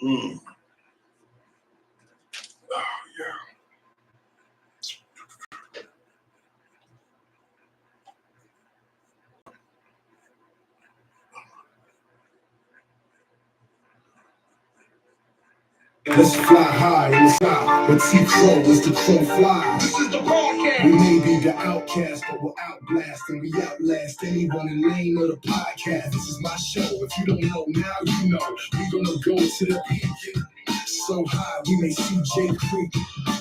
Oh, yeah. Let's fly high in the sky, but see crow as the crow flies. This is the broadcast. We may be the outcast, but we'll outblast and we outlast anyone in lane of the podcast. This is my show. If you don't know now, you know. We gonna go to the peak. So high, we may see Jay Creek.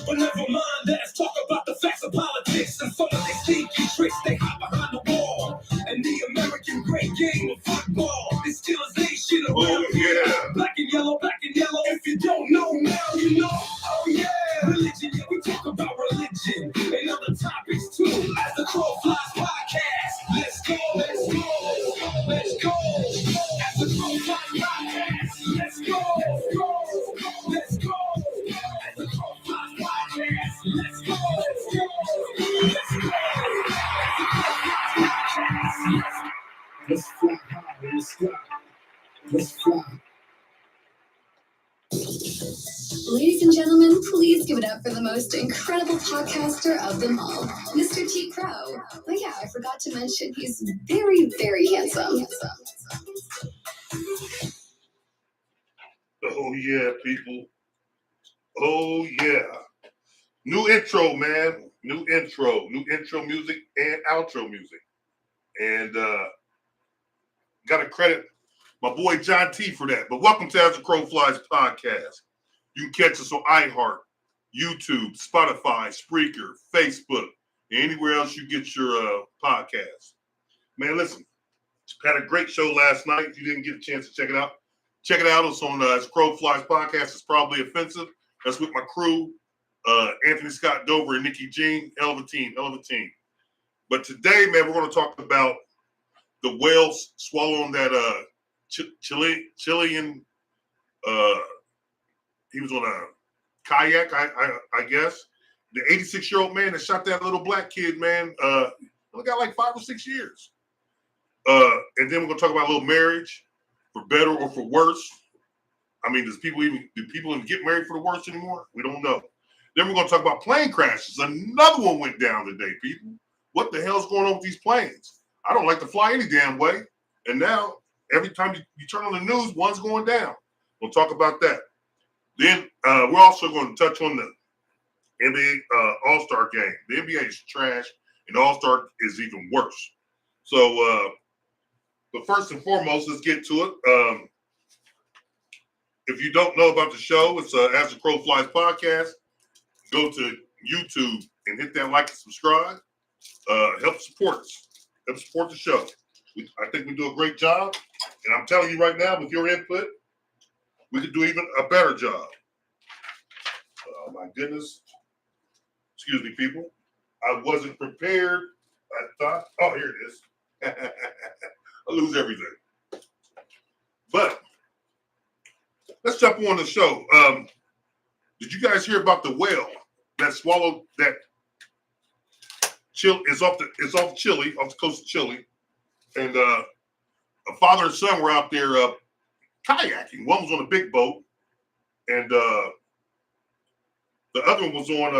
But never mind, let's talk about the facts of politics and some of their sneaky tricks they hide behind the wall. And the American great game of football. It's still a nation around here. Black and yellow, black and yellow. If you don't know now, you know. Oh yeah. Religion, yeah, we talk about religion and other topics too. As the Crow Flies podcast. Let's go, let's go, let's go. As the Crow Flies podcast. Let's go, let's go, let's go. As the Crow Flies podcast. Let's go, let's go, let's go. Let's fly high in the sky. Let's fly. Ladies and gentlemen, please give it up for the most incredible podcaster of them all, Mr. T. Crow. But yeah, I forgot to mention he's very, very handsome. Oh yeah, people. Oh yeah. New intro, man. New intro music and outro music. And gotta credit my boy John T for that. But welcome to As the Crow Flies podcast. You can catch us on iHeart, YouTube, Spotify, Spreaker, Facebook, and anywhere else you get your podcast. Man, listen, had a great show last night. If you didn't get a chance to check it out, check it out. It's on As Crow Flies podcast. It's probably offensive. That's with my crew, Anthony Scott Dover and Nikki Jean. Hell of a team. But today, man, we're going to talk about the whales swallowing that Chilean. He was on a kayak, I guess. The 86-year-old man that shot that little black kid, man, only got like 5 or 6 years. And then we're gonna talk about a little marriage, for better or for worse. I mean, do people even get married for the worse anymore? We don't know. Then we're gonna talk about plane crashes. Another one went down today, people. What the hell's going on with these planes? I don't like to fly any damn way. And now, every time you turn on the news, one's going down. We'll talk about that. Then we're also going to touch on the NBA All-Star game. The NBA is trash, and the All-Star is even worse. So, but first and foremost, let's get to it. If you don't know about the show, it's As the Crow Flies podcast. Go to YouTube and hit that like and subscribe. Help support us. Help support the show. I think we do a great job. And I'm telling you right now, with your input, we could do even a better job. Oh, my goodness. Excuse me, people. I wasn't prepared. I thought, oh, here it is. I lose everything. But let's jump on the show. Did you guys hear about the whale that swallowed that it's off Chile, off the coast of Chile. And a father and son were out there kayaking. One was on a big boat, and the other one was on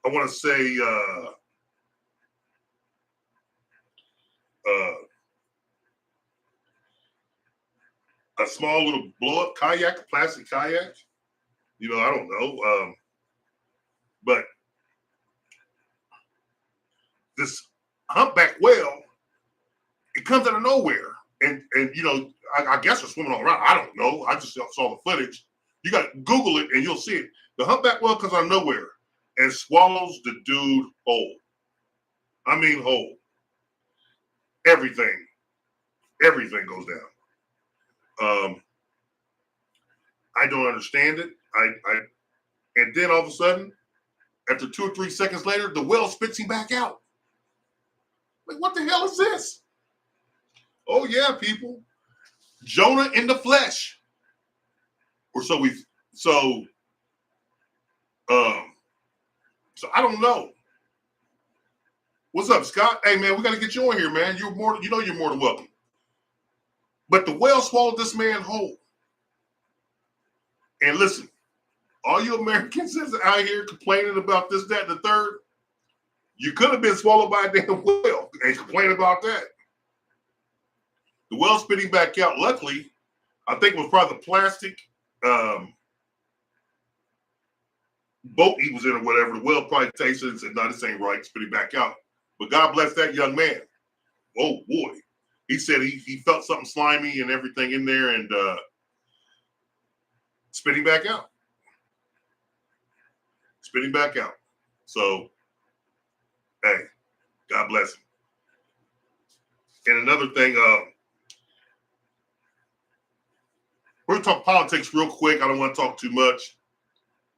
I want to say a small little blow-up kayak, a plastic kayak. You know, I don't know. But this humpback whale, it comes out of nowhere. And you know, I guess they're swimming all around. I don't know. I just saw the footage. You got to Google it and you'll see it. The humpback whale comes out of nowhere and swallows the dude whole. I mean whole. Everything goes down. I don't understand it. And then all of a sudden, after 2 or 3 seconds later, the whale spits him back out. Like, what the hell is this? Oh yeah, people. Jonah in the flesh. Or so I don't know. What's up, Scott? Hey man, we gotta get you on here, man. You're more than welcome. But the whale swallowed this man whole. And listen, all you Americans that's out here complaining about this, that, and the third, you could have been swallowed by a damn whale and complain about that. The whale spitting back out, luckily, I think it was probably the plastic boat he was in or whatever. The whale probably tasted it and said, no, this ain't right, spitting back out. But God bless that young man. Oh, boy. He said he felt something slimy and everything in there and spitting back out. Spitting back out. So, hey, God bless him. And another thing, we're going to talk politics real quick. I don't want to talk too much.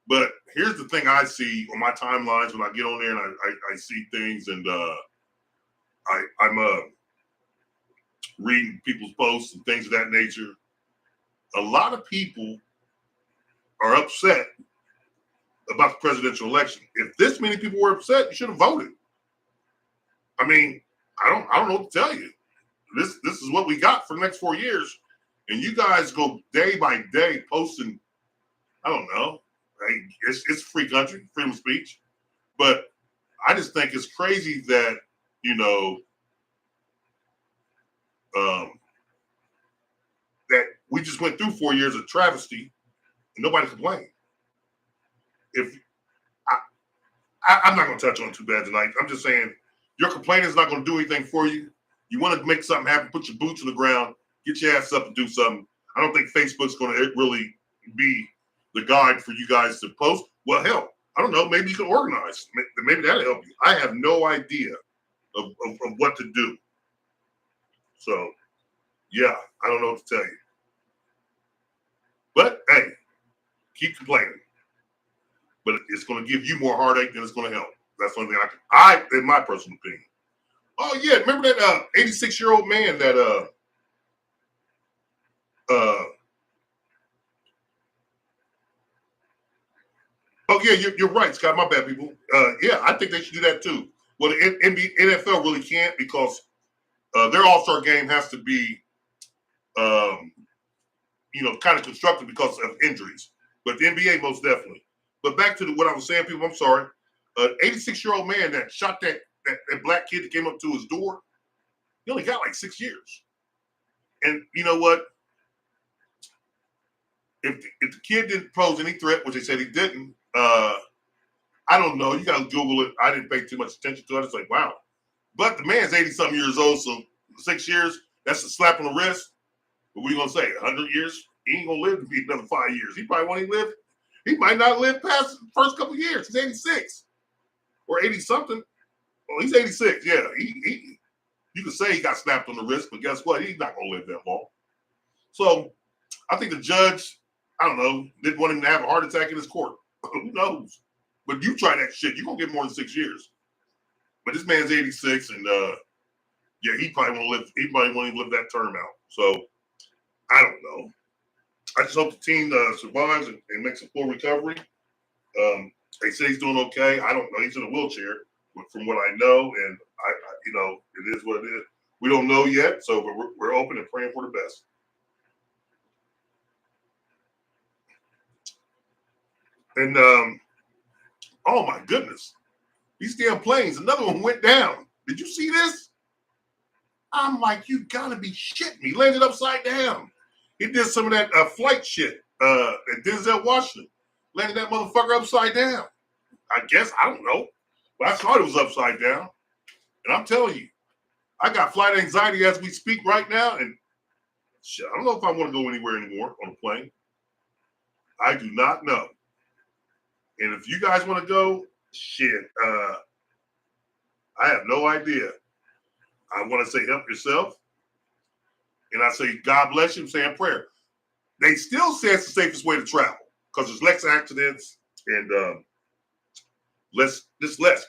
But here's the thing I see on my timelines when I get on there and I see things and I'm reading people's posts and things of that nature. A lot of people are upset about the presidential election. If this many people were upset, you should have voted. I mean, I don't know what to tell you. This is what we got for the next 4 years. And you guys go day by day posting, I don't know. It's a free country, freedom of speech. But I just think it's crazy that, that we just went through 4 years of travesty and nobody complained. If I'm not going to touch on it too bad tonight. I'm just saying your complaining is not going to do anything for you. You want to make something happen, put your boots on the ground, get your ass up and do something. I don't think Facebook's going to really be the guide for you guys to post. Well, hell, I don't know. Maybe you can organize. Maybe that'll help you. I have no idea of what to do. So, yeah, I don't know what to tell you. But, hey, keep complaining. But it's going to give you more heartache than it's going to help. That's the only thing in my personal opinion. Oh, yeah, remember that 86-year-old man that oh, yeah, you're right, Scott. My bad, people. Yeah, I think they should do that, too. Well, the NFL really can't because their all-star game has to be, kind of constructed because of injuries. But the NBA, most definitely. But back to what I was saying, people, I'm sorry. 86-year-old man that shot that black kid that came up to his door, he only got like 6 years. And you know what? If the kid didn't pose any threat, which they said he didn't, I don't know. You got to Google it. I didn't pay too much attention to it. It's like, wow. But the man's 80-something years old, so 6 years, that's a slap on the wrist. But what are you going to say, 100 years? He ain't going to live to be another 5 years. He probably won't even live. He might not live past the first couple of years. He's 86 or 80-something. Oh, he's 86. Yeah, he you could say he got slapped on the wrist, but guess what? He's not going to live that long. So I think the judge, I don't know, didn't want him to have a heart attack in his court. Who knows? But you try that shit, you're going to get more than 6 years. But this man's 86, and yeah, he probably won't live. He probably won't even live that term out. So I don't know. I just hope the team survives and makes a full recovery. They say he's doing okay. I don't know. He's in a wheelchair, from what I know, and it is what it is. We don't know yet, so we're open and praying for the best. And oh my goodness, these damn planes! Another one went down. Did you see this? I'm like, you gotta be shitting me. Landed upside down. He did some of that flight shit at Denzel Washington. Landed that motherfucker upside down. I guess, I don't know. But I thought it was upside down. And I'm telling you, I got flight anxiety as we speak right now. And shit, I don't know if I want to go anywhere anymore on a plane. I do not know. And if you guys want to go, shit, I have no idea. I want to say help yourself. And I say, God bless you, I'm saying prayer. They still say it's the safest way to travel because there's less accidents and less.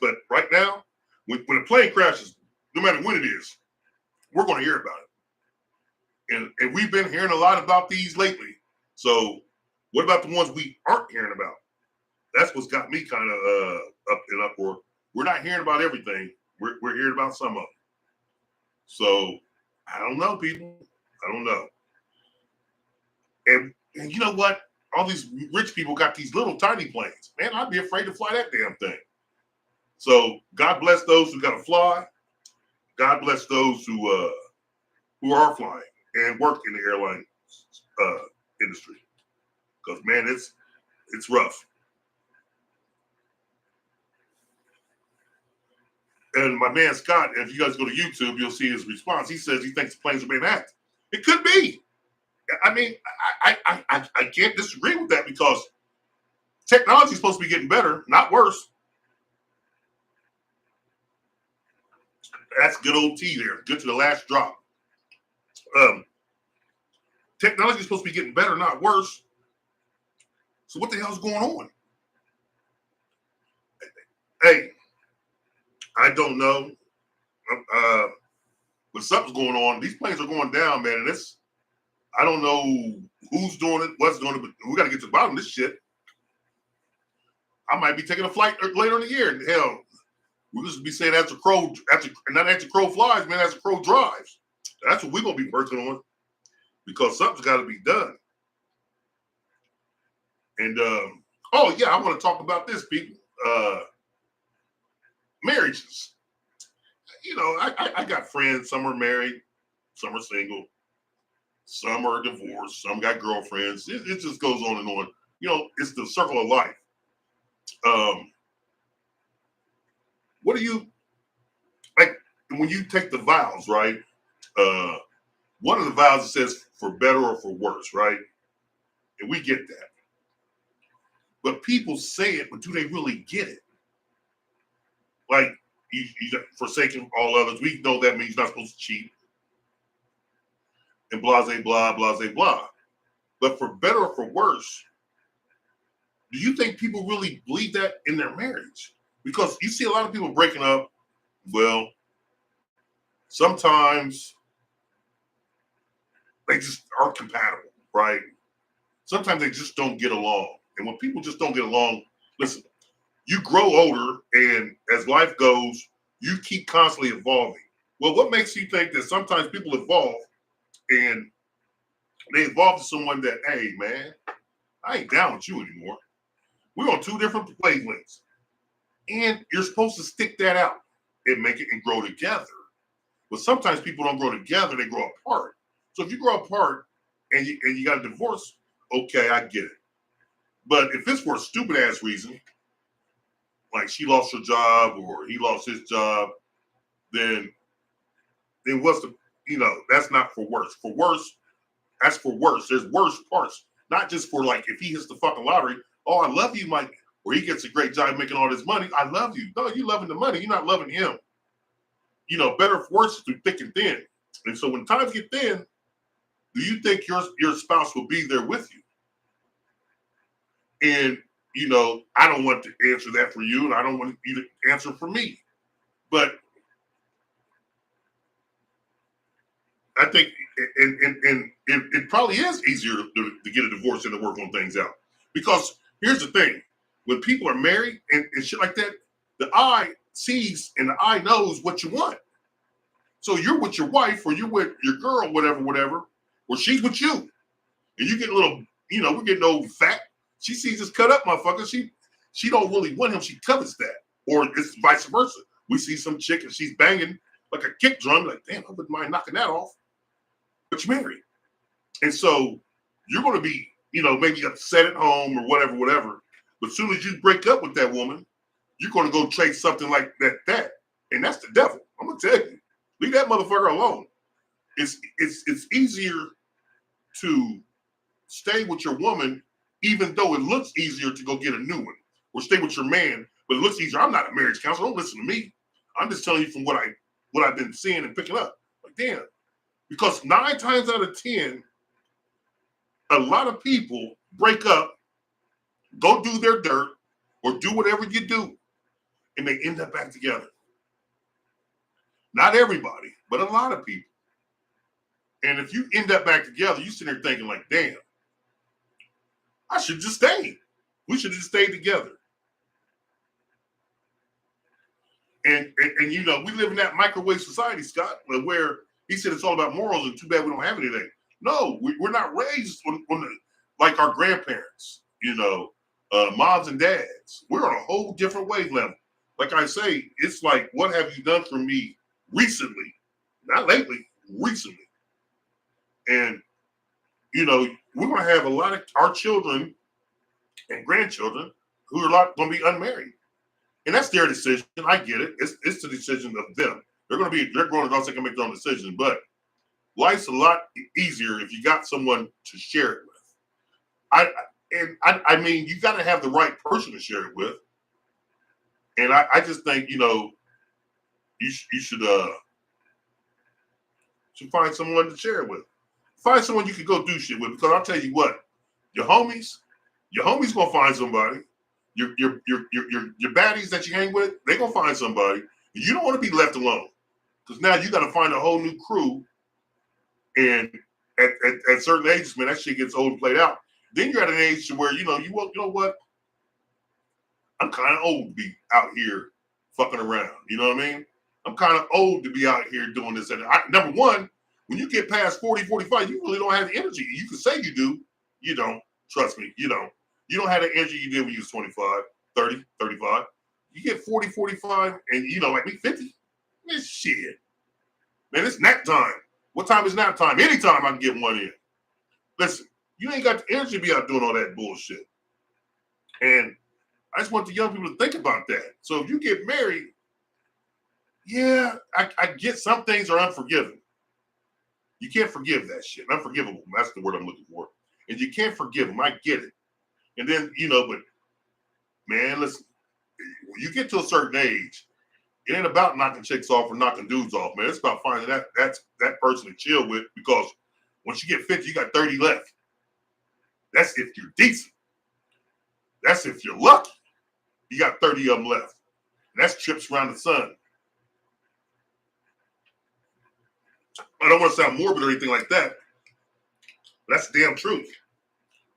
But right now, when a plane crashes, no matter when it is, we're going to hear about it. And we've been hearing a lot about these lately. So what about the ones we aren't hearing about? That's what's got me kind of up in uproar. We're not hearing about everything. We're hearing about some of them. So I don't know, people. I don't know. And you know what? all these rich people got these little tiny planes. Man, I'd be afraid to fly that damn thing. So God bless those who got to fly. God bless those who are flying and work in the airline industry. Because man, it's rough. And my man Scott, if you guys go to YouTube, you'll see his response. He says he thinks the planes are being hacked. It could be. I mean, I can't disagree with that because technology is supposed to be getting better, not worse. That's good old tea there. Good to the last drop. Technology is supposed to be getting better, not worse. So what the hell is going on? Hey, I don't know. But something's going on. These planes are going down, man. And I don't know who's doing it, what's doing it, but we got to get to the bottom of this shit. I might be taking a flight later in the year. And hell, we'll just be saying not as a crow flies, man, as a crow drives. That's what we're going to be working on because something's got to be done. And, oh, yeah, I want to talk about this, people. Marriages. You know, I got friends. Some are married. Some are single. Some are divorced. Some got girlfriends. It just goes on and on. You know, it's the circle of life. What do you, like, when you take the vows, right? One of the vows says for better or for worse, right? And we get that. But people say it, but do they really get it? Like, he's forsaking all others. We know that means he's not supposed to cheat. And blah, blah, blah, blah. But for better or for worse, do you think people really believe that in their marriage? Because you see a lot of people breaking up. Well, sometimes they just aren't compatible, right? Sometimes they just don't get along. And when people just don't get along, listen, you grow older, and as life goes, you keep constantly evolving. Well, what makes you think that sometimes people evolve and they evolve to someone that, hey, man, I ain't down with you anymore. We're on two different wavelengths. And you're supposed to stick that out and make it and grow together. But sometimes people don't grow together, they grow apart. So if you grow apart and you got a divorce, okay, I get it. But if it's for a stupid ass reason, like she lost her job or he lost his job, then what's the, you know, that's not for worse. For worse, that's for worse. There's worse parts. Not just for like, if he hits the fucking lottery, oh, I love you, Mike, or he gets a great job making all this money, I love you. No, you're loving the money. You're not loving him. You know, better for worse through thick and thin. And so when times get thin, do you think your spouse will be there with you? And, you know, I don't want to answer that for you, and I don't want you to answer for me. But I think, and it probably is easier to get a divorce than to work on things out. Because here's the thing. When people are married and shit like that, the eye sees and the eye knows what you want. So you're with your wife or you're with your girl, whatever, or she's with you. And you get a little, you know, we're getting old fat. She sees this cut up motherfucker. She don't really want him. She covets that. Or it's vice versa. We see some chick and she's banging like a kick drum. Like, damn, I wouldn't mind knocking that off. But you're married. And so you're going to be, you know, maybe upset at home or whatever. But as soon as you break up with that woman, you're going to go chase something like that. And that's the devil. I'm going to tell you. Leave that motherfucker alone. It's easier to stay with your woman, even though it looks easier to go get a new one, or stay with your man, but it looks easier. I'm not a marriage counselor. Don't listen to me. I'm just telling you from what I've been seeing and picking up. Like, damn. Because 9 times out of 10, a lot of people break up, go do their dirt, or do whatever you do, and they end up back together. Not everybody, but a lot of people. And if you end up back together, you sit there thinking like, damn, I should just stay. We should just stay together. And you know, we live in that microwave society, Scott, where he said it's all about morals and too bad we don't have anything. No, we're not raised on like our grandparents, moms and dads. We're on a whole different wavelength. Like I say, it's like, what have you done for me recently? Not lately, recently. And, we're going to have a lot of our children and grandchildren who are going to be unmarried. And that's their decision. I get it. It's the decision of them. They're grown adults that can make their own decision. But life's a lot easier if you got someone to share it with. I mean, you got to have the right person to share it with. And I just think, you should find someone to share it with. Find someone you can go do shit with. Because I'll tell you what, your homies gonna find somebody. Your baddies that you hang with, they're gonna find somebody. You don't want to be left alone. Because now you got to find a whole new crew. And at certain ages, man, that shit gets old and played out. Then you're at an age where, you know what? I'm kind of old to be out here fucking around. You know what I mean? I'm kind of old to be out here doing this. And number one, when you get past 40, 45, you really don't have the energy. You can say you do. You don't. Trust me, you don't. You don't have the energy you did when you was 25, 30, 35. You get 40, 45, and, like me, 50. Man, shit. Man, it's nap time. What time is nap time? Anytime I can get one in. Listen, you ain't got the energy to be out doing all that bullshit. And I just want the young people to think about that. So if you get married, yeah, I get some things are unforgiving. You can't forgive that shit. Unforgivable. That's the word I'm looking for. And you can't forgive them. I get it. And then, but man, listen, when you get to a certain age, it ain't about knocking chicks off or knocking dudes off, man. It's about finding that person to chill with, because once you get 50, you got 30 left. That's if you're decent. That's if you're lucky. You got 30 of them left. And that's trips around the sun. I don't want to sound morbid or anything like that. That's the damn truth.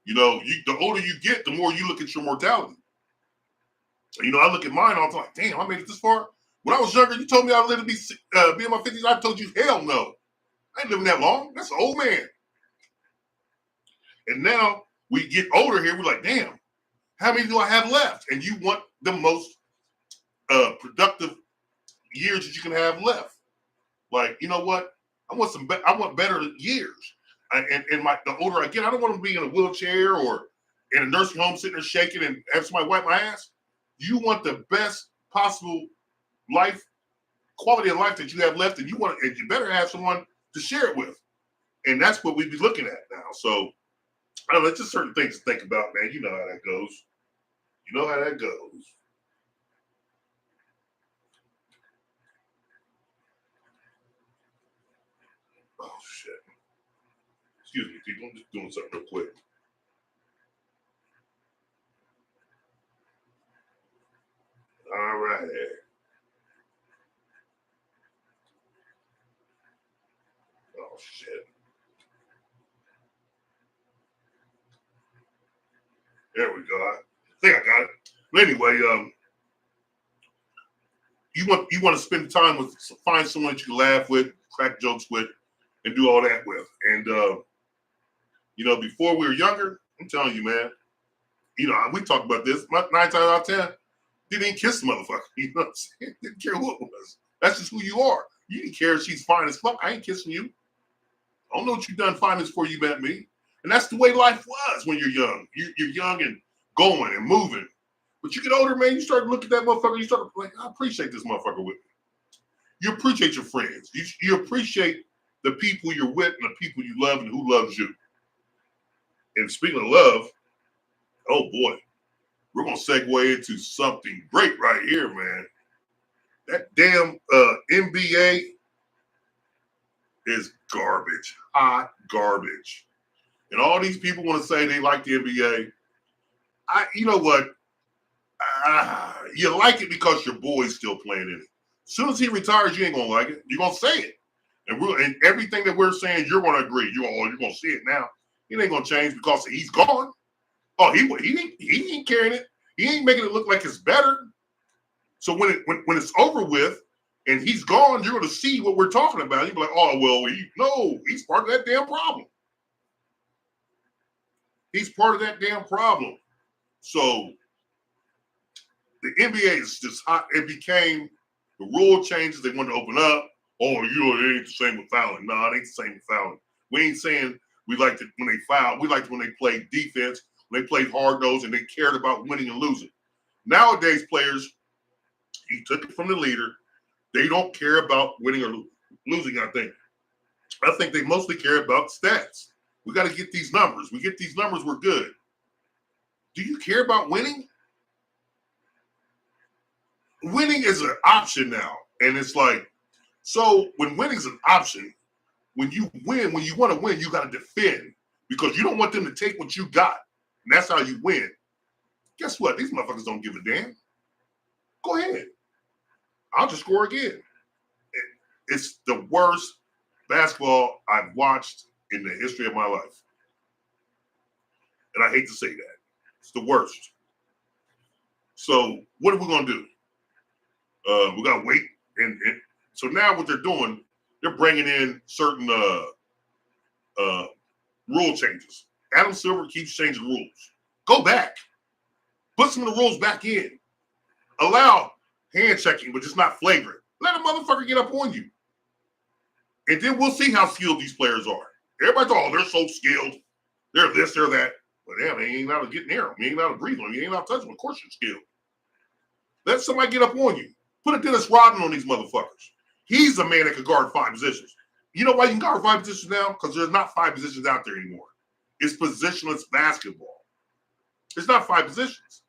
The older you get, the more you look at your mortality. I look at mine all the time. Damn, I made it this far. When I was younger, you told me I lived to be in my 50s. I told you, hell no. I ain't living that long. That's an old man. And now we get older here. We're like, damn, how many do I have left? And you want the most productive years that you can have left. Like, you know what? I want better years. And the older I get, I don't want to be in a wheelchair or in a nursing home sitting there shaking and have somebody wipe my ass. You want the best possible life, quality of life that you have left, and you better have someone to share it with. And that's what we'd be looking at now. So, I don't know, it's just certain things to think about, man. You know how that goes. Oh, shit. Excuse me, people. I'm just doing something real quick. All right. Oh, shit. There we go. I think I got it. But anyway, you want to spend time with, find someone that you can laugh with, crack jokes with, and do all that with. And before we were younger, I'm telling you, man, we talked about this. 9 times out of 10, didn't even kiss the motherfucker. You know what I'm saying? Didn't care who it was. That's just who you are. You didn't care if she's fine as fuck. I ain't kissing you. I don't know what you've done fine before you met me. And that's the way life was when you're young. You're young and going and moving. But you get older, man, you start to look at that motherfucker, you start to like, I appreciate this motherfucker with me. You appreciate your friends. You appreciate the people you're with and the people you love and who loves you. And speaking of love, oh boy, we're going to segue into something great right here, man. That damn NBA is garbage, hot garbage. And all these people want to say they like the NBA. You know what? You like it because your boy's still playing in it. As soon as he retires, you ain't going to like it. You're going to say it. And everything that we're saying, you're going to agree. You're going to see it now. It ain't going to change because he's gone. Oh, he ain't carrying it. He ain't making it look like it's better. So when it's over with and he's gone, you're going to see what we're talking about. You'll be like, oh, well, he's part of that damn problem. He's part of that damn problem. So the NBA is just hot. It became the rule changes. They wanted to open up. Oh, it ain't the same with fouling. No, it ain't the same with fouling. We ain't saying we liked it when they fouled. We liked it when they played defense, when they played hard nose, and they cared about winning and losing. Nowadays, players, he took it from the leader. They don't care about winning or losing, I think they mostly care about stats. We got to get these numbers. We get these numbers, we're good. Do you care about winning? Winning is an option now. And it's like, so when winning's an option, when you win, when you want to win, you got to defend because you don't want them to take what you got. And that's how you win. Guess what? These motherfuckers don't give a damn. Go ahead. I'll just score again. It's the worst basketball I've watched in the history of my life. And I hate to say that. It's the worst. So what are we going to do? We got to wait. And so now what they're doing, they're bringing in certain rule changes. Adam Silver keeps changing rules. Go back. Put some of the rules back in. Allow hand checking, but just not flagrant. Let a motherfucker get up on you. And then we'll see how skilled these players are. Everybody's, oh, they're so skilled. They're this, they're that. But damn, they ain't allowed to get near them. You ain't allowed to breathe on them. You ain't allowed to touch them. Of course you're skilled. Let somebody get up on you. Put a Dennis Rodman on these motherfuckers. He's the man that can guard 5 positions. You know why you can guard 5 positions now? Because there's not 5 positions out there anymore. It's positionless basketball. It's not 5 positions.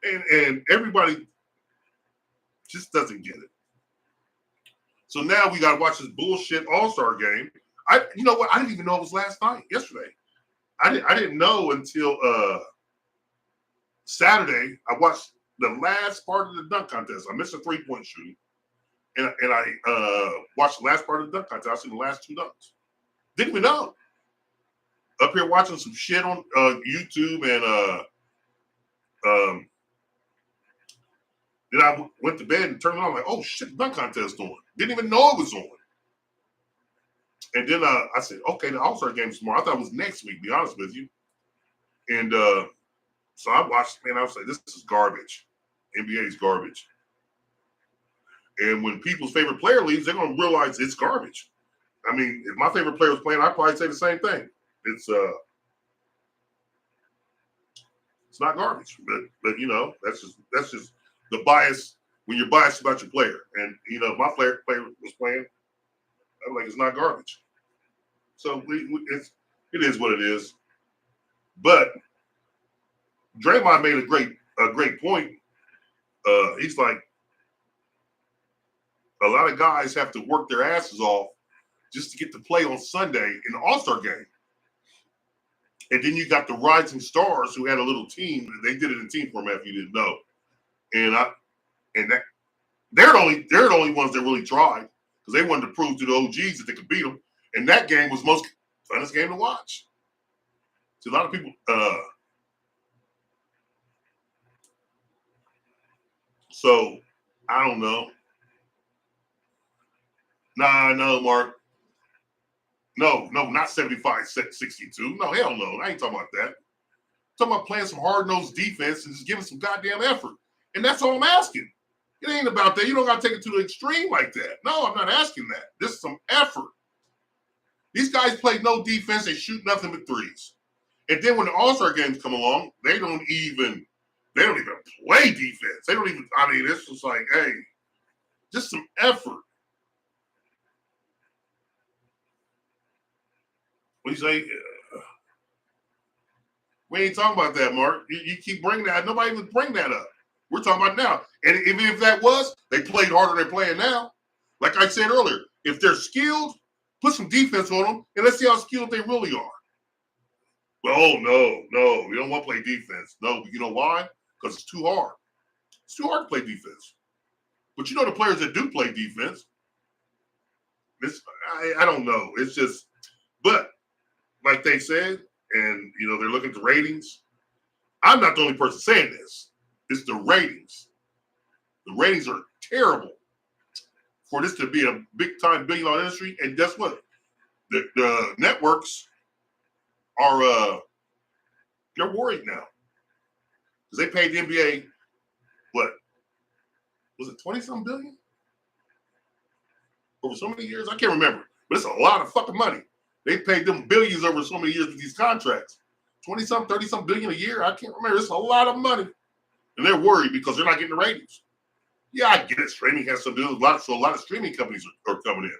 And everybody just doesn't get it. So now we got to watch this bullshit All-Star game. You know what? I didn't even know it was yesterday. I didn't know until Saturday. I watched the last part of the dunk contest. I missed a 3-point shooting. And I watched the last part of the dunk contest. I seen the last 2 dunks. Didn't even know. Up here watching some shit on YouTube and then I went to bed and turned it on like, oh shit, the dunk contest on. Didn't even know it was on. And then I said, okay, the All-Star game's tomorrow. I thought it was next week, to be honest with you. And so I watched, man, I was like, this is garbage. NBA is garbage. And when people's favorite player leaves, they're going to realize it's garbage. I mean, if my favorite player was playing, I'd probably say the same thing. It's not garbage, but you know, that's just the bias when you're biased about your player. And you know, my player was playing. I'm like, it's not garbage. So it is what it is. But Draymond made a great point. He's like, a lot of guys have to work their asses off just to get to play on Sunday in the All-Star game. And then you got the Rising Stars who had a little team. They did it in team format if you didn't know. And they're the only ones that really tried because they wanted to prove to the OGs that they could beat them. And that game was the most funnest game to watch. So a lot of people so I don't know. Nah, no, Mark. No, not 75, 62. No, hell no. I ain't talking about that. I'm talking about playing some hard-nosed defense and just giving some goddamn effort. And that's all I'm asking. It ain't about that. You don't got to take it to the extreme like that. No, I'm not asking that. This is some effort. These guys play no defense. They shoot nothing but threes. And then when the All-Star games come along, they don't even play defense. It's just like, hey, just some effort. What do you say? We ain't talking about that, Mark. You keep bringing that. Nobody even bring that up. We're talking about now. And even if that was, they played harder than they're playing now. Like I said earlier, if they're skilled, put some defense on them, and let's see how skilled they really are. Oh, no. We don't want to play defense. No, you know why? Because it's too hard. It's too hard to play defense. But you know the players that do play defense, I don't know. It's just, but like they said, and you know, they're looking at the ratings. I'm not the only person saying this. It's the ratings. The ratings are terrible for this to be a big-time billion-dollar industry. And guess what? The networks are They're worried now. Because they paid the NBA, what? Was it 20-something billion? Over so many years? I can't remember. But it's a lot of fucking money. They paid them billions over so many years with these contracts. 20-something, 30-something billion a year? I can't remember. It's a lot of money. And they're worried because they're not getting the ratings. Yeah, I get it. Streaming has something to do with a lot of streaming companies are coming in.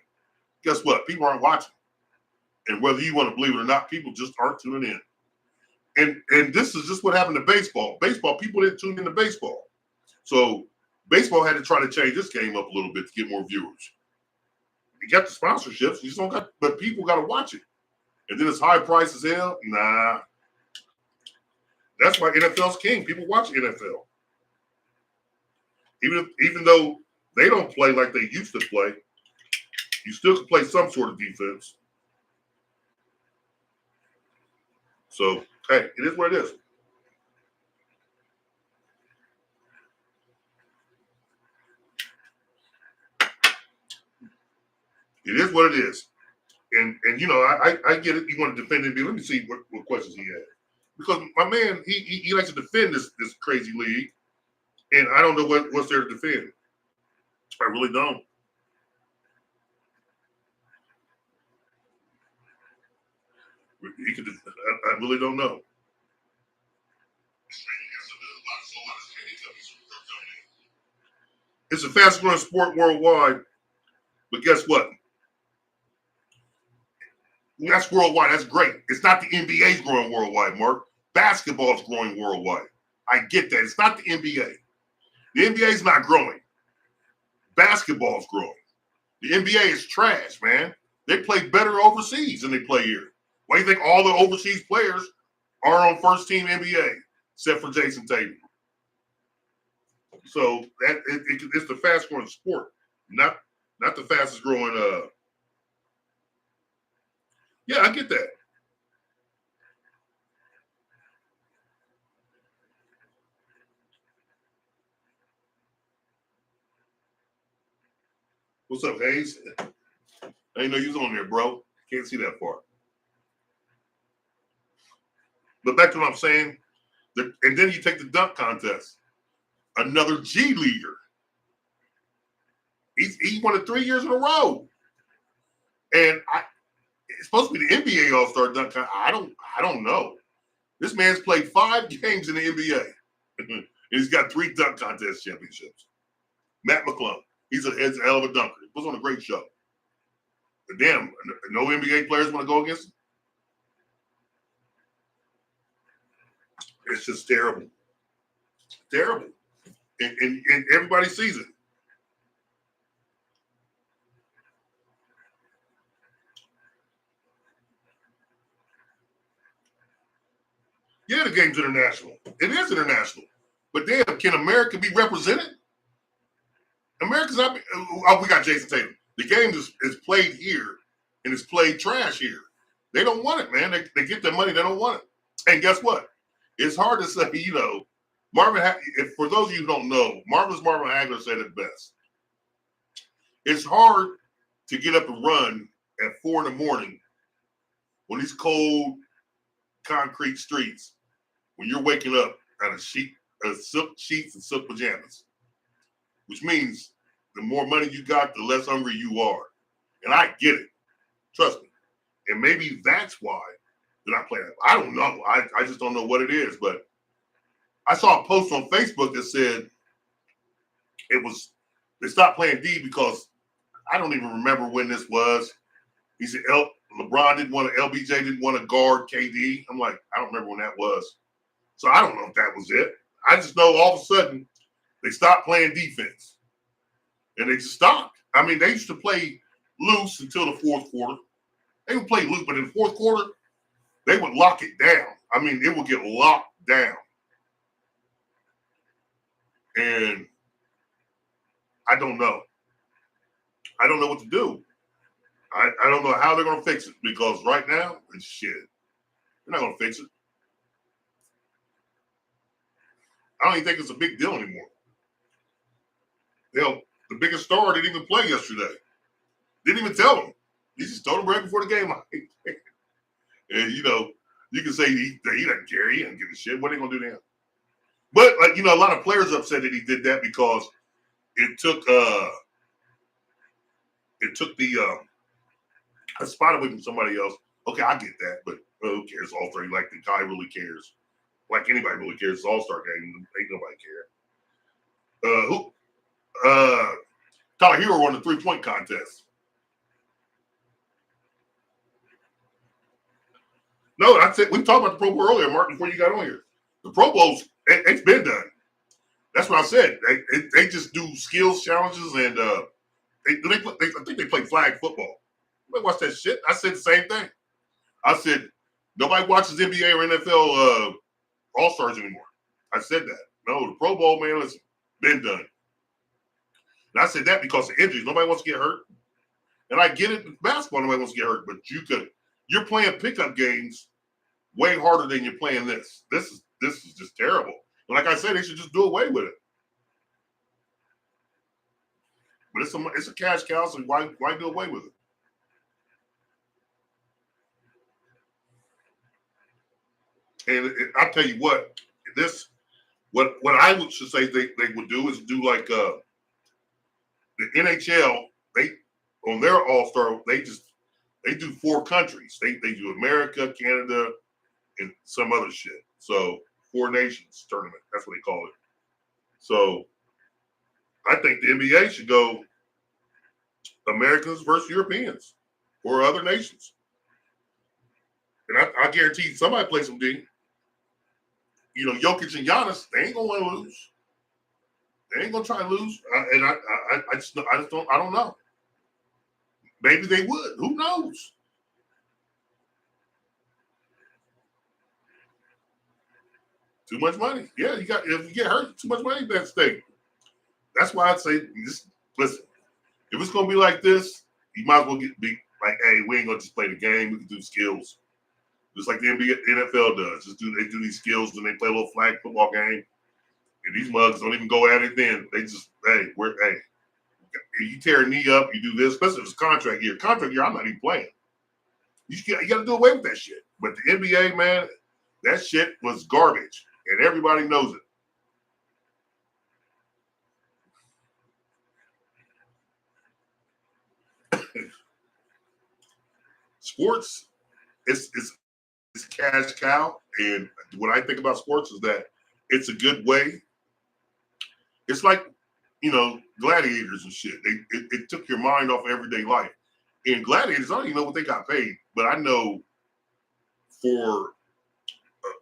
Guess what? People aren't watching. And whether you want to believe it or not, people just aren't tuning in. And this is just what happened to baseball. Baseball, people didn't tune into baseball. So baseball had to try to change this game up a little bit to get more viewers. You got the sponsorships, you just don't got, but people got to watch it. And then it's high price as hell. Nah. That's why NFL's king. People watch NFL. Even though they don't play like they used to play, you still can play some sort of defense. So, hey, it is what it is. It is what it is. And you know, I get it. You want to defend it. Let me see what questions he had. Because my man, he likes to defend this crazy league. And I don't know what's there to defend. I really don't. I really don't know. It's the fastest growing sport worldwide. But guess what? That's worldwide. That's great. It's not the NBA's growing worldwide, Mark. Basketball's growing worldwide. I get that. It's not the NBA. The NBA's not growing. Basketball's growing. The NBA is trash, man. They play better overseas than they play here. Why do you think all the overseas players are on first team NBA, except for Jason Tatum? So it's the fast growing sport, not the fastest growing. Yeah, I get that. What's up, Hayes? I didn't know you was on there, bro. Can't see that far. But back to what I'm saying, and then you take the dunk contest. Another G leaguer. He won it 3 years in a row. And it's supposed to be the NBA All-Star dunk contest. I don't know. This man's played 5 games in the NBA. And he's got 3 dunk contest championships. Matt McClung. He's a hell of a dunker. He was on a great show. But damn, no NBA players want to go against him. It's just terrible. Terrible. And everybody sees it. Yeah, the game's international. It is international. But damn, can America be represented? America's not. Oh, we got Jason Tatum. The game is played here, and it's played trash here. They don't want it, man. They get their money. They don't want it. And guess what? It's hard to say, you know, for those of you who don't know, Marvin Hagler said it best. It's hard to get up and run at 4 a.m. when these cold concrete streets, when you're waking up out of silk sheets and silk pajamas, which means the more money you got, the less hungry you are. And I get it. Trust me. And maybe that's why they're not playing. I don't know. I just don't know what it is. But I saw a post on Facebook that said they stopped playing D because I don't even remember when this was. He said LeBron LBJ didn't want to guard KD. I'm like, I don't remember when that was. So I don't know if that was it. I just know all of a sudden they stopped playing defense. And they just stopped. I mean, they used to play loose until the fourth quarter. They would play loose, but in the fourth quarter, they would lock it down. I mean, it would get locked down. And I don't know. I don't know what to do. I don't know how they're going to fix it because right now, it's shit. They're not going to fix it. I don't even think it's a big deal anymore. Hell, the biggest star didn't even play yesterday. Didn't even tell him. He just told him right before the game. And, you know, You can say he doesn't care. He doesn't give a shit. What are they gonna do to him? But like a lot of players upset that he did that because it took the a spot away from somebody else. Okay, I get that, but who cares? All-Star, like the guy really cares. Like anybody really cares. It's All-Star game. Ain't nobody care. Tyler Hero won the 3-point contest. No, I said we talked about the Pro Bowl earlier, Mark, before you got on here. The Pro Bowls, it's been done. That's what I said. They just do skills challenges and I think they play flag football. Nobody watch that shit. I said the same thing. I said nobody watches NBA or NFL All-Stars anymore. I said that. No, the Pro Bowl, man, it's been done. And I said that because of injuries. Nobody wants to get hurt. And I get it in basketball, nobody wants to get hurt, but you're playing pickup games way harder than you're playing this. This is just terrible. And like I said, they should just do away with it. But it's a cash cow, so why do away with it? And I'll tell you what, what I should say they would do is do like the NHL. They on their All-Star, they do 4 countries. They do America, Canada, and some other shit. So 4 nations tournament. That's what they call it. So I think the NBA should go Americans versus Europeans or other nations. And I guarantee somebody play some D. Jokic and Giannis, they ain't gonna want to lose. They ain't gonna try to lose. I don't know. Maybe they would. Who knows? Too much money. Yeah, if you get hurt, too much money at stake. That's why I'd say just listen. If it's gonna be like this, you might as well be like, hey, we ain't gonna just play the game. We can do skills. Just like the NFL does. They do these skills and they play a little flag football game. And these mugs don't even go at it then. They just, you tear a knee up, you do this, especially if it's contract year. Contract year, I'm not even playing. You got to do away with that shit. But the NBA, man, that shit was garbage. And everybody knows it. Sports, it's cash cow. And what I think about sports is that it's a good way. It's like, gladiators and shit. It took your mind off everyday life. And gladiators, I don't even know what they got paid, but I know for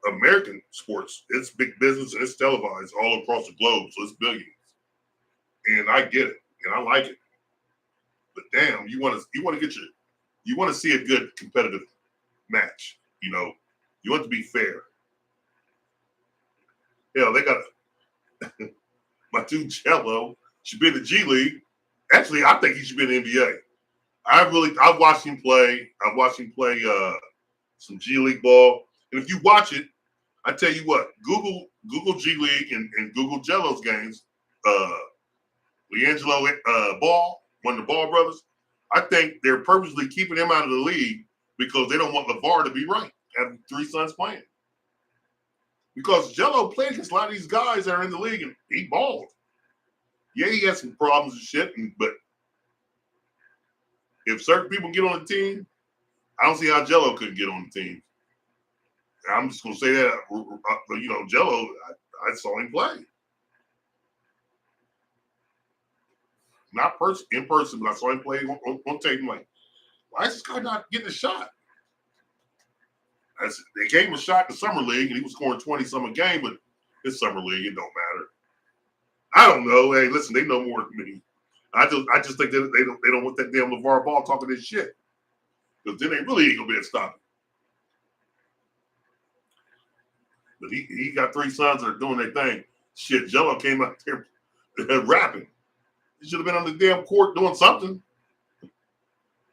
American sports, it's big business and it's televised all across the globe, so it's billions. And I get it, and I like it. But damn, you want to see a good competitive match. You want it to be fair. Hell, they got my dude Jello should be in the G League. Actually, I think he should be in the NBA. I've watched him play. I've watched him play some G League ball. And if you watch it, I tell you what, Google G League and Google Jello's games. LiAngelo Ball, one of the Ball brothers. I think they're purposely keeping him out of the league because they don't want LeVar to be right, having 3 sons playing. Because Jello played against a lot of these guys that are in the league and he balled. Yeah, he had some problems and shit, but if certain people get on the team, I don't see how Jello couldn't get on the team. I'm just going to say that, Jello, I saw him play. Not in person, but I saw him play on tape. I'm like, why is this guy not getting a shot? They gave him a shot in the summer league, and he was scoring 20-some a game, but this summer league, it don't matter. I don't know. Hey, listen, they know more than me. I just think that they don't want that damn LeVar Ball talking this shit. Because then they really ain't going to be able to stop him. But he got 3 sons that are doing their thing. Shit, Jello came out there rapping. He should have been on the damn court doing something.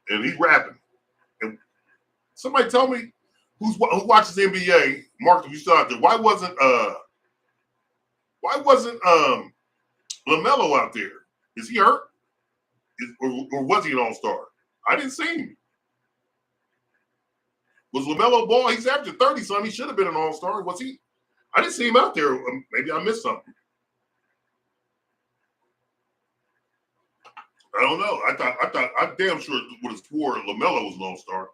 And he's rapping. And somebody tell me who watches the NBA, Mark, if you still out there, why wasn't LaMelo out there? Is he hurt? Or was he an all-star? I didn't see him. Was LaMelo Ball? He's after 30 something. He should have been an all-star. Was he? I didn't see him out there. Maybe I missed something. I don't know. I damn sure would have swore LaMelo was an all-star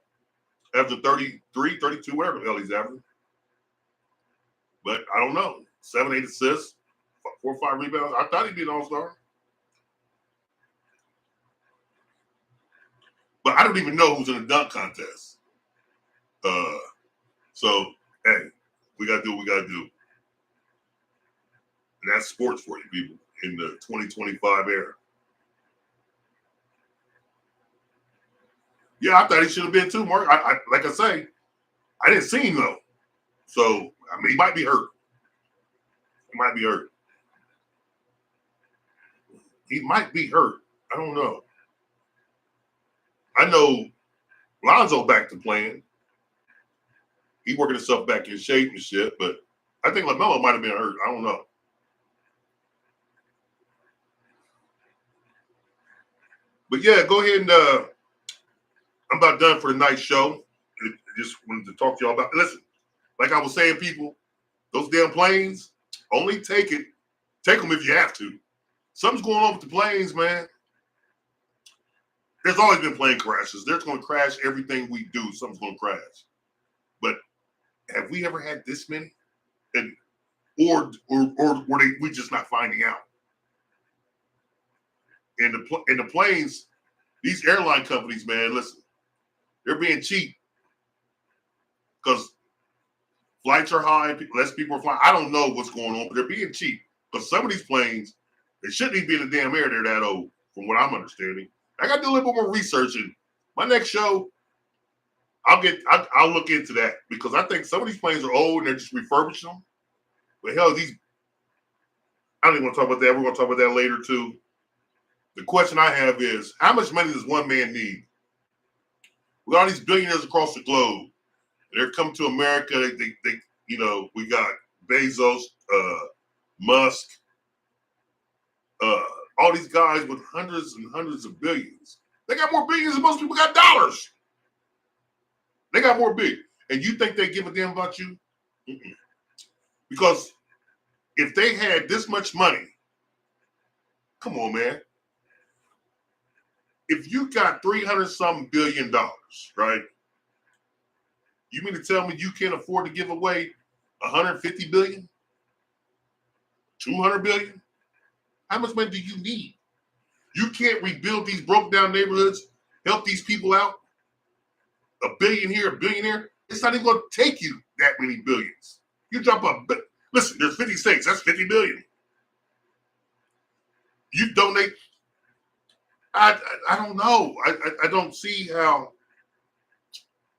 after 33, 32, whatever the hell he's averaging. But I don't know. 7, 8 assists, 4 or 5 rebounds. I thought he'd be an all-star. But I don't even know who's in the dunk contest. So, hey, we got to do what we got to do. And that's sports for you people in the 2025 era. Yeah, I thought he should have been too, Mark. Like I say, I didn't see him though. So, I mean, he might be hurt. He might be hurt. He might be hurt. I don't know. I know Lonzo back to playing. He working himself back in shape and shit, but I think LaMelo might have been hurt. I don't know. But yeah, go ahead and I'm about done for the night show. I just wanted to talk to y'all about. Listen, like I was saying, people, those damn planes, only take them if you have to. Something's going on with the planes, man. There's always been plane crashes. They're going to crash everything we do. Something's going to crash. But have we ever had this many? And or we just not finding out? And the planes, these airline companies, man, listen, they're being cheap because flights are high, less people are flying. I don't know what's going on, but they're being cheap because some of these planes, they shouldn't even be in the damn air. They're that old, from what I'm understanding. I got to do a little bit more research, and my next show, I'll look into that because I think some of these planes are old and they're just refurbishing them. But hell, I don't even want to talk about that. We're going to talk about that later too. The question I have is, how much money does one man need? We got all these billionaires across the globe. They're coming to America. They we got Bezos, Musk, all these guys with hundreds and hundreds of billions. They got more billions than most people got dollars. They got more big. And you think they give a damn about you? Mm-mm. Because if they had this much money, come on, man. If you got $300-something billion, right? You mean to tell me you can't afford to give away $150 billion? $200 billion? How much money do you need? You can't rebuild these broke down neighborhoods, help these people out? A billion here, a billion there? It's not even going to take you that many billions. You drop listen, there's 50 states. That's 50 billion. You donate. I don't know. I don't see how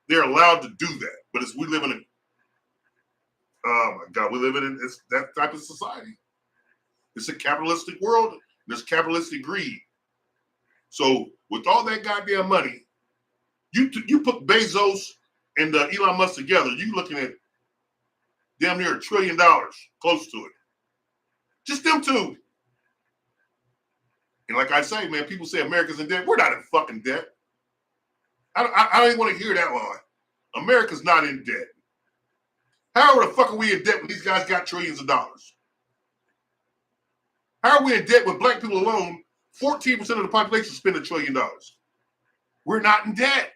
they're allowed to do that. But we live in oh my God, we live in that type of society. It's a capitalistic world. There's capitalistic greed. So with all that goddamn money, you put Bezos and Elon Musk together, you looking at damn near $1 trillion, close to it. Just them two. And like I say, man, people say America's in debt. We're not in fucking debt. I don't even want to hear that line. America's not in debt. How the fuck are we in debt when these guys got trillions of dollars? How are we in debt when black people alone, 14% of the population spend $1 trillion? We're not in debt.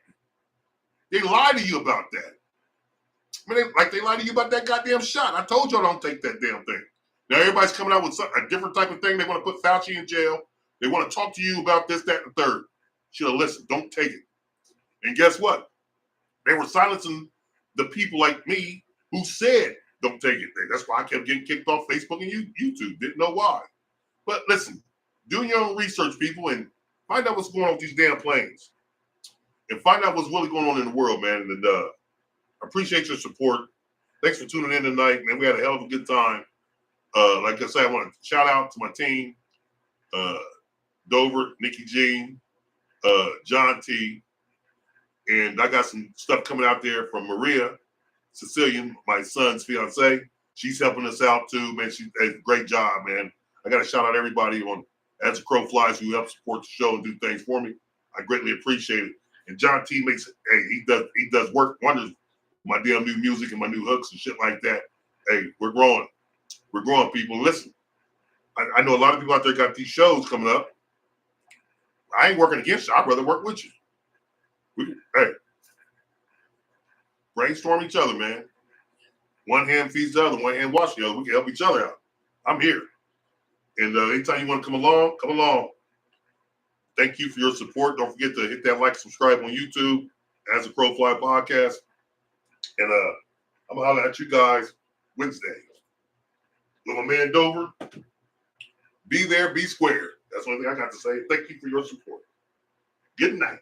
They lie to you about that. I mean, they lie to you about that goddamn shot. I told y'all don't take that damn thing. Now everybody's coming out with a different type of thing. They want to put Fauci in jail. They want to talk to you about this, that, and the third. Should have listened. Don't take it. And guess what? They were silencing the people like me who said don't take it. That's why I kept getting kicked off Facebook and YouTube. Didn't know why. But listen, do your own research, people, and find out what's going on with these damn planes. And find out what's really going on in the world, man. And I appreciate your support. Thanks for tuning in tonight, man. We had a hell of a good time. Like I said, I want to shout out to my team. Dover, Nikki Jean, John T. And I got some stuff coming out there from Maria Sicilian, my son's fiance. She's helping us out too, man. She did a great job, man. I got to shout out everybody on As the Crow Flies who help support the show and do things for me. I greatly appreciate it. And John T makes, he does work wonders my damn new music and my new hooks and shit like that. Hey, we're growing. We're growing, people. Listen, I know a lot of people out there got these shows coming up. I ain't working against you. I'd rather work with you. Hey, brainstorm each other, man. One hand feeds the other, one hand washes the other. We can help each other out. I'm here. And anytime you want to come along, come along. Thank you for your support. Don't forget to hit that like, subscribe on YouTube, As a Crow Fly Podcast. And I'm going to holler at you guys Wednesday. With my man Dover, be there, be square. That's one thing I got to say. Thank you for your support. Good night.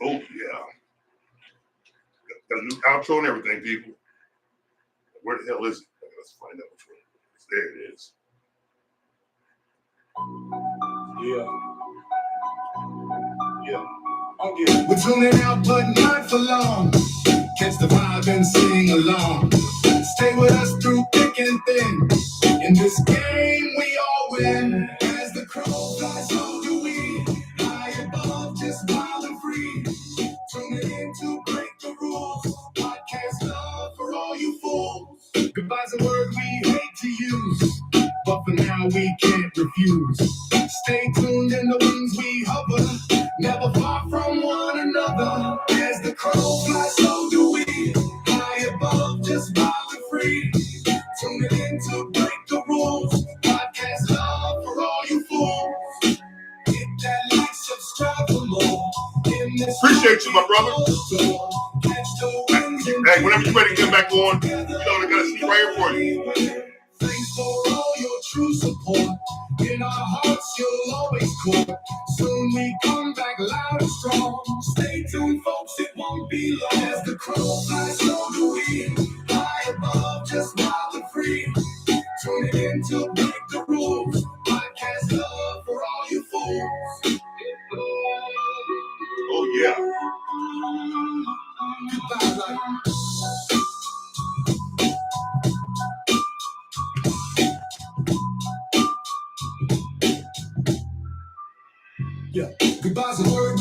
Oh, yeah. Got a new outro and everything, people. Where the hell is it? Let's find out which one it is. There it is. Yeah. Okay. We're tuning out, but not for long. Catch the vibe and sing along. Stay with us through thick and thin. In this game, we all win. As the crow flies, so do we. High above, just wild and free. Tuning in to break the rules. Podcast love for all you fools. Goodbye's a word we hate to use, but for now we can't refuse. Stay tuned in the wings we hover, never far from one another. As the crow flies, so do we. High above, just wild and free. Tune in to break the rules. Podcast love for all you fools. Hit that like, subscribe for more. Appreciate you, my brother. Hey, whenever you're ready to get back on, you know they got a seat right here for you. Thanks for all your true support. In our hearts, you'll always court. Soon we come back loud and strong. Stay tuned, folks, it won't be long. As the crow flies, so do we. High above, just wild and free. Tune in to break the rules. Podcast love for all you fools. Oh, yeah. Goodbye, life. Yeah, goodbye's a word